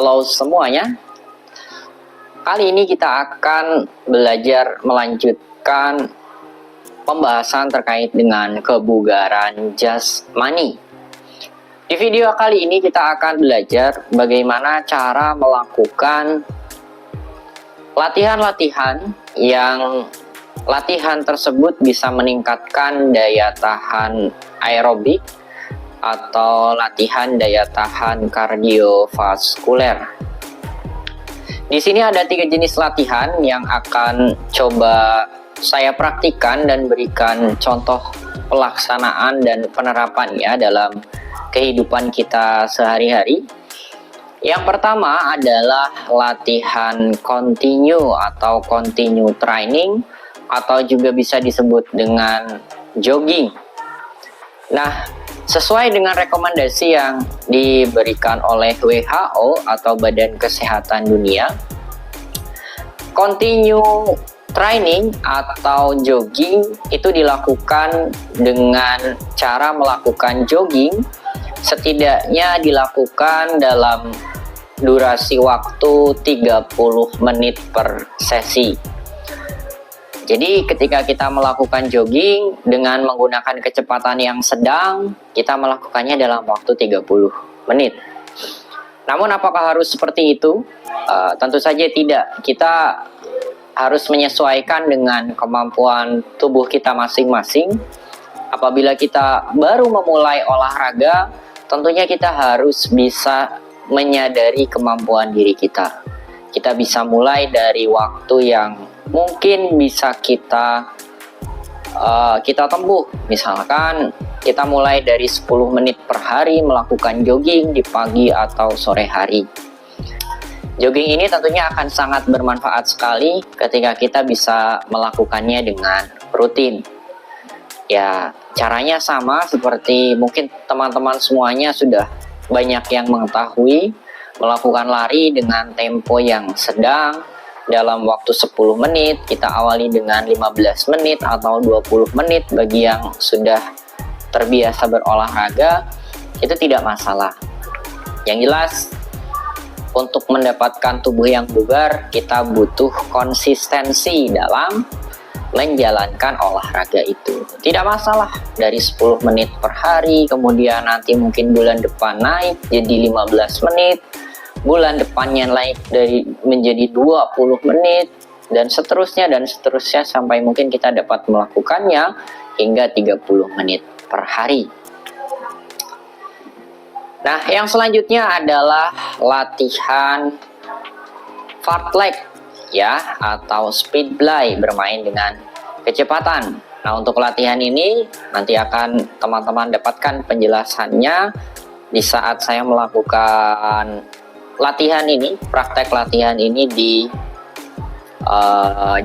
Halo semuanya, kali ini kita akan belajar melanjutkan pembahasan terkait dengan kebugaran jasmani. Di video kali ini kita akan belajar bagaimana cara melakukan latihan-latihan yang latihan tersebut bisa meningkatkan daya tahan aerobik atau latihan daya tahan kardiovaskuler. Di sini ada 3 jenis latihan yang akan coba saya praktikkan dan berikan contoh pelaksanaan dan penerapannya dalam kehidupan kita sehari-hari. Yang pertama adalah latihan continue atau continue training atau juga bisa disebut dengan jogging. Nah, sesuai dengan rekomendasi yang diberikan oleh WHO atau Badan Kesehatan Dunia, continue training atau jogging itu dilakukan dengan cara melakukan jogging setidaknya dilakukan dalam durasi waktu 30 menit per sesi. Jadi ketika kita melakukan jogging dengan menggunakan kecepatan yang sedang, kita melakukannya dalam waktu 30 menit. Namun apakah harus seperti itu? Tentu saja tidak. Kita harus menyesuaikan dengan kemampuan tubuh kita masing-masing. Apabila kita baru memulai olahraga, tentunya kita harus bisa menyadari kemampuan diri kita. Kita bisa mulai dari waktu yang mungkin bisa kita tempuh. Misalkan kita mulai dari 10 menit per hari melakukan jogging di pagi atau sore hari. Jogging ini tentunya akan sangat bermanfaat sekali ketika kita bisa melakukannya dengan rutin. Ya, caranya sama seperti mungkin teman-teman semuanya sudah banyak yang mengetahui, melakukan lari dengan tempo yang sedang dalam waktu 10 menit, kita awali dengan 15 menit atau 20 menit bagi yang sudah terbiasa berolahraga, itu tidak masalah. Yang jelas, untuk mendapatkan tubuh yang bugar, kita butuh konsistensi dalam menjalankan olahraga itu. Tidak masalah dari 10 menit per hari, kemudian nanti mungkin bulan depan naik jadi 15 menit, bulan depannya naik menjadi 20 menit dan seterusnya sampai mungkin kita dapat melakukannya hingga 30 menit per hari. Nah, yang selanjutnya adalah latihan fartlek ya, atau speed fly, bermain dengan kecepatan. Nah, untuk latihan ini nanti akan teman-teman dapatkan penjelasannya di saat saya melakukan latihan ini, praktek latihan ini di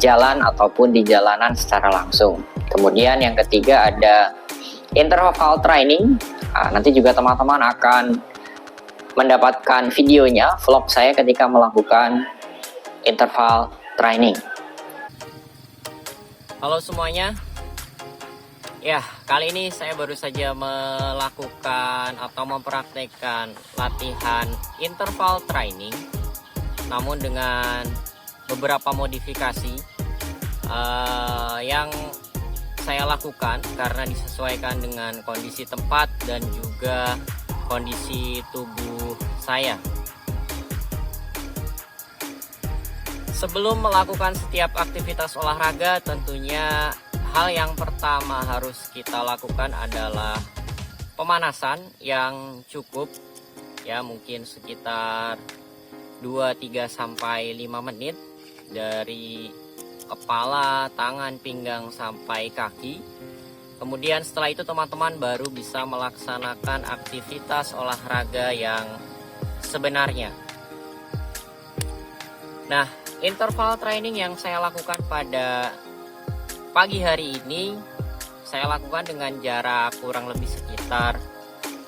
jalan ataupun di jalanan secara langsung. Kemudian yang ketiga ada interval training. Nanti juga teman-teman akan mendapatkan videonya, vlog saya ketika melakukan interval training. Halo semuanya. Ya, kali ini saya baru saja melakukan atau mempraktekkan latihan interval training, namun dengan beberapa modifikasi yang saya lakukan karena disesuaikan dengan kondisi tempat dan juga kondisi tubuh saya. Sebelum melakukan setiap aktivitas olahraga, tentunya hal yang pertama harus kita lakukan adalah pemanasan yang cukup, ya mungkin sekitar 2-3 sampai 5 menit dari kepala, tangan, pinggang sampai kaki. Kemudian setelah itu teman-teman baru bisa melaksanakan aktivitas olahraga yang sebenarnya. Nah, interval training yang saya lakukan pada pagi hari ini saya lakukan dengan jarak kurang lebih sekitar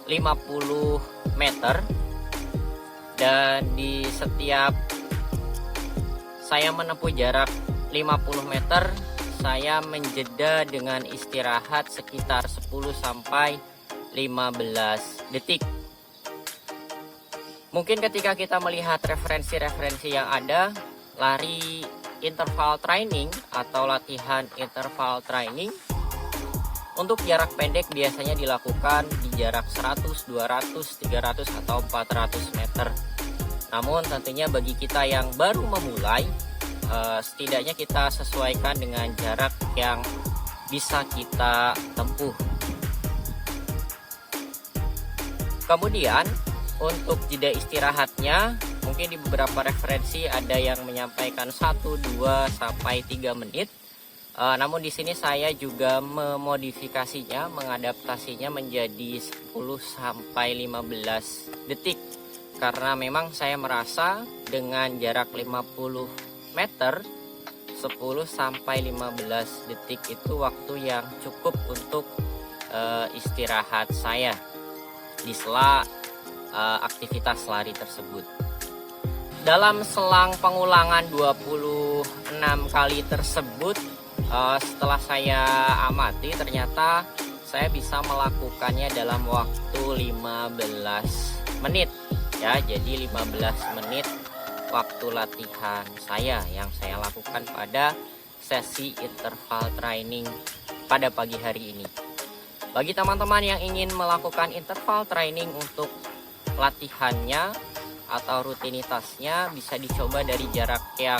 50 meter, dan di setiap saya menempuh jarak 50 meter saya menjeda dengan istirahat sekitar 10 sampai 15 detik. Mungkin ketika kita melihat referensi-referensi yang ada, lari interval training atau latihan interval training untuk jarak pendek biasanya dilakukan di jarak 100, 200, 300, atau 400 meter. Namun tentunya bagi kita yang baru memulai, setidaknya kita sesuaikan dengan jarak yang bisa kita tempuh. Kemudian untuk jeda istirahatnya, mungkin di beberapa referensi ada yang menyampaikan 1, 2, sampai 3 menit. Namun di sini saya juga memodifikasinya, mengadaptasinya menjadi 10 sampai 15 detik. Karena memang saya merasa dengan jarak 50 meter, 10 sampai 15 detik itu waktu yang cukup untuk istirahat saya di sela aktivitas lari tersebut. Dalam selang pengulangan 26 kali tersebut, setelah saya amati, ternyata saya bisa melakukannya dalam waktu 15 menit ya. Jadi 15 menit waktu latihan saya yang saya lakukan pada sesi interval training pada pagi hari ini. Bagi teman-teman yang ingin melakukan interval training untuk latihannya atau rutinitasnya, bisa dicoba dari jarak yang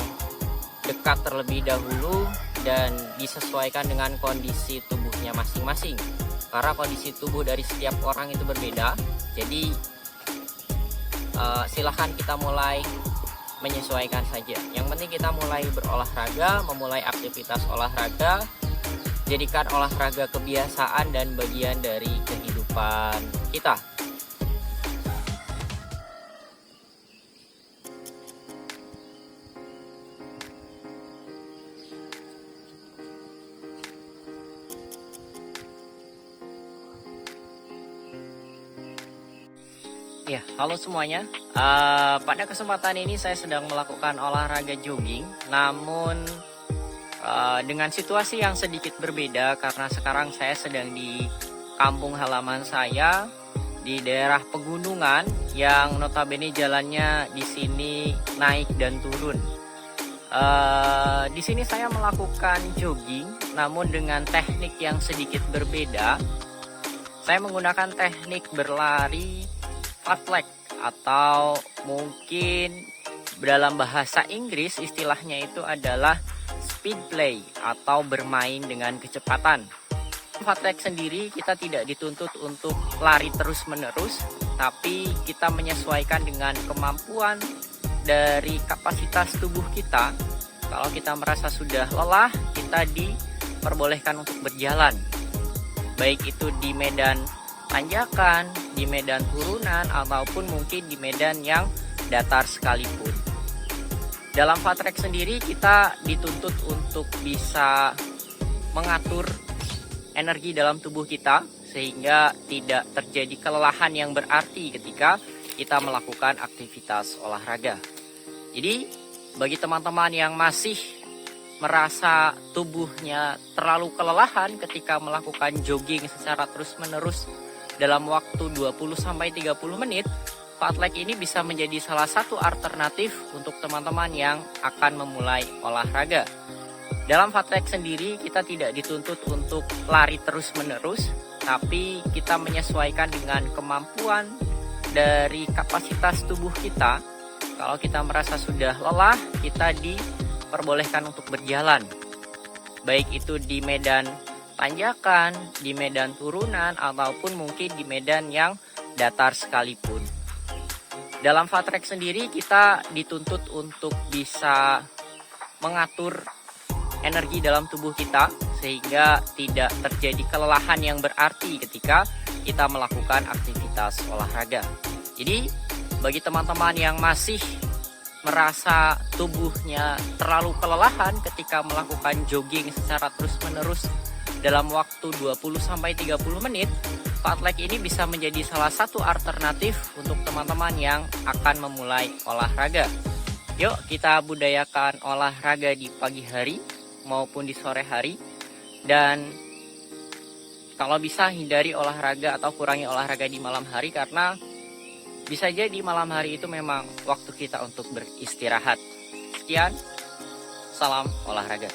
dekat terlebih dahulu dan disesuaikan dengan kondisi tubuhnya masing-masing. Karena kondisi tubuh dari setiap orang itu berbeda, jadi silahkan kita mulai menyesuaikan saja. Yang penting kita mulai berolahraga, memulai aktivitas olahraga, jadikan olahraga kebiasaan dan bagian dari kehidupan kita. Ya, halo semuanya. Pada kesempatan ini saya sedang melakukan olahraga jogging, namun dengan situasi yang sedikit berbeda karena sekarang saya sedang di kampung halaman saya di daerah pegunungan yang notabene jalannya di sini naik dan turun. Di sini saya melakukan jogging, namun dengan teknik yang sedikit berbeda. Saya menggunakan teknik berlari fartlek, atau mungkin dalam bahasa Inggris istilahnya itu adalah speed play atau bermain dengan kecepatan. Fartlek sendiri kita tidak dituntut untuk lari terus-menerus, tapi kita menyesuaikan dengan kemampuan dari kapasitas tubuh kita. Kalau kita merasa sudah lelah, kita diperbolehkan untuk berjalan, baik itu di medan tanjakan, di medan turunan, ataupun mungkin di medan yang datar sekalipun. Dalam fartlek sendiri kita dituntut untuk bisa mengatur energi dalam tubuh kita sehingga tidak terjadi kelelahan yang berarti ketika kita melakukan aktivitas olahraga. Jadi bagi teman-teman yang masih merasa tubuhnya terlalu kelelahan ketika melakukan jogging secara terus-menerus dalam waktu 20-30 menit, fartlek ini bisa menjadi salah satu alternatif untuk teman-teman yang akan memulai olahraga. Dalam fartlek sendiri kita tidak dituntut untuk lari terus-menerus, tapi kita menyesuaikan dengan kemampuan dari kapasitas tubuh kita. Kalau kita merasa sudah lelah, kita diperbolehkan untuk berjalan, baik itu di medan tanjakan, di medan turunan, ataupun mungkin di medan yang datar sekalipun. Dalam fartlek sendiri kita dituntut untuk bisa mengatur energi dalam tubuh kita sehingga tidak terjadi kelelahan yang berarti ketika kita melakukan aktivitas olahraga. Jadi bagi teman-teman yang masih merasa tubuhnya terlalu kelelahan ketika melakukan jogging secara terus-menerus dalam waktu 20-30 menit, fartlek ini bisa menjadi salah satu alternatif untuk teman-teman yang akan memulai olahraga. Yuk kita budayakan olahraga di pagi hari maupun di sore hari, dan kalau bisa hindari olahraga atau kurangi olahraga di malam hari karena Bisa jadi malam hari itu memang waktu kita untuk beristirahat. Sekian, salam olahraga.